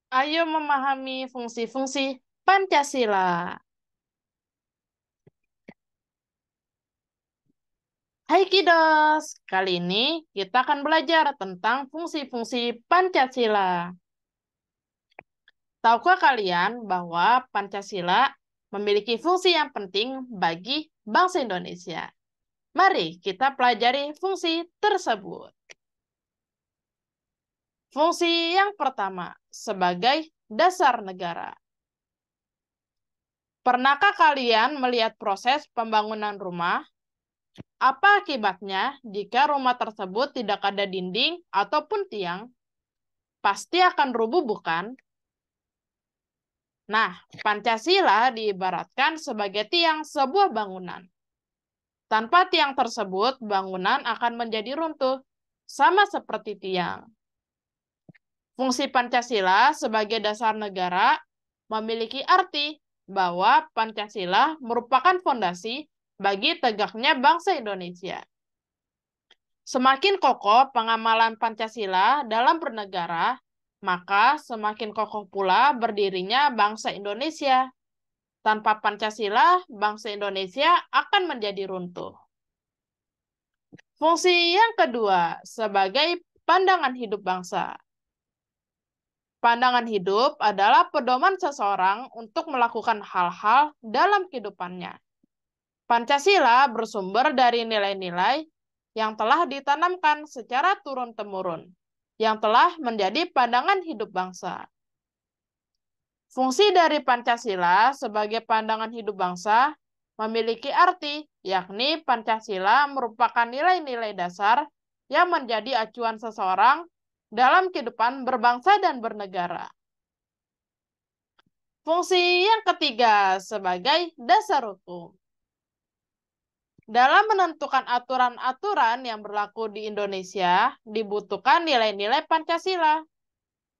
Ayo memahami fungsi-fungsi Pancasila. Hai Kidos, kali ini kita akan belajar tentang fungsi-fungsi Pancasila. Tahukah kalian bahwa Pancasila memiliki fungsi yang penting bagi bangsa Indonesia? Mari kita pelajari fungsi tersebut. Fungsi yang pertama, sebagai dasar negara. Pernahkah kalian melihat proses pembangunan rumah? Apa akibatnya jika rumah tersebut tidak ada dinding ataupun tiang? Pasti akan rubuh, bukan? Nah, Pancasila diibaratkan sebagai tiang sebuah bangunan. Tanpa tiang tersebut, bangunan akan menjadi runtuh, sama seperti tiang. Fungsi Pancasila sebagai dasar negara memiliki arti bahwa Pancasila merupakan fondasi bagi tegaknya bangsa Indonesia. Semakin kokoh pengamalan Pancasila dalam bernegara, maka semakin kokoh pula berdirinya bangsa Indonesia. Tanpa Pancasila, bangsa Indonesia akan menjadi runtuh. Fungsi yang kedua, sebagai pandangan hidup bangsa. Pandangan hidup adalah pedoman seseorang untuk melakukan hal-hal dalam kehidupannya. Pancasila bersumber dari nilai-nilai yang telah ditanamkan secara turun-temurun, yang telah menjadi pandangan hidup bangsa. Fungsi dari Pancasila sebagai pandangan hidup bangsa memiliki arti, yakni Pancasila merupakan nilai-nilai dasar yang menjadi acuan seseorang dalam kehidupan berbangsa dan bernegara. Fungsi yang ketiga sebagai dasar hukum. Dalam menentukan aturan-aturan yang berlaku di Indonesia, dibutuhkan nilai-nilai Pancasila.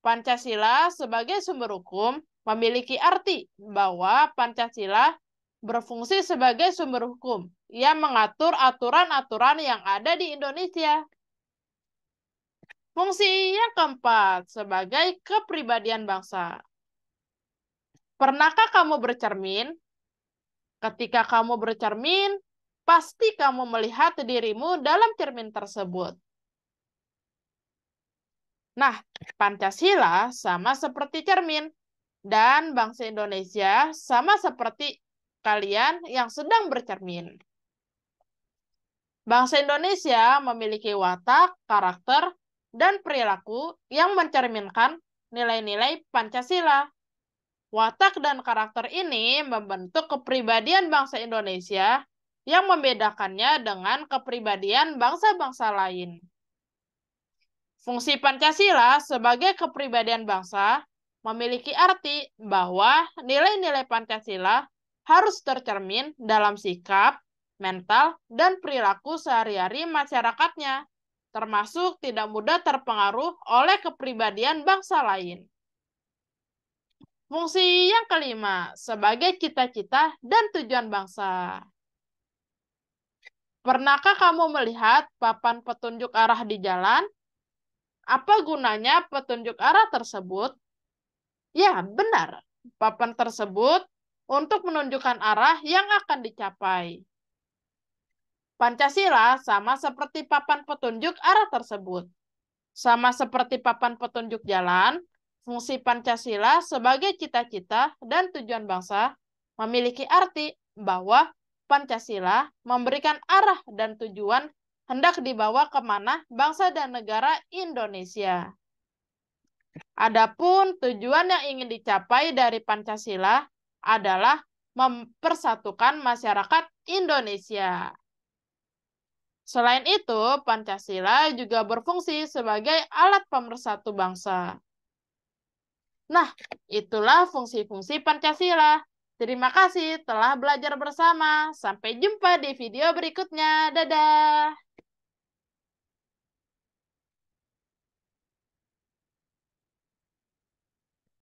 Pancasila sebagai sumber hukum memiliki arti bahwa Pancasila berfungsi sebagai sumber hukum yang mengatur aturan-aturan yang ada di Indonesia. Fungsi yang keempat sebagai kepribadian bangsa. Pernahkah kamu bercermin? Ketika kamu bercermin, pasti kamu melihat dirimu dalam cermin tersebut. Nah, Pancasila sama seperti cermin, dan bangsa Indonesia sama seperti kalian yang sedang bercermin. Bangsa Indonesia memiliki watak, karakter, dan perilaku yang mencerminkan nilai-nilai Pancasila. Watak dan karakter ini membentuk kepribadian bangsa Indonesia yang membedakannya dengan kepribadian bangsa-bangsa lain. Fungsi Pancasila sebagai kepribadian bangsa memiliki arti bahwa nilai-nilai Pancasila harus tercermin dalam sikap, mental, dan perilaku sehari-hari masyarakatnya, termasuk tidak mudah terpengaruh oleh kepribadian bangsa lain. Fungsi yang kelima, sebagai cita-cita dan tujuan bangsa. Pernahkah kamu melihat papan petunjuk arah di jalan? Apa gunanya petunjuk arah tersebut? Ya, benar. Papan tersebut untuk menunjukkan arah yang akan dicapai. Pancasila sama seperti papan petunjuk arah tersebut. Sama seperti papan petunjuk jalan, fungsi Pancasila sebagai cita-cita dan tujuan bangsa memiliki arti bahwa Pancasila memberikan arah dan tujuan hendak dibawa kemana bangsa dan negara Indonesia. Adapun tujuan yang ingin dicapai dari Pancasila adalah mempersatukan masyarakat Indonesia. Selain itu, Pancasila juga berfungsi sebagai alat pemersatu bangsa. Nah, itulah fungsi-fungsi Pancasila. Terima kasih telah belajar bersama. Sampai jumpa di video berikutnya. Dadah.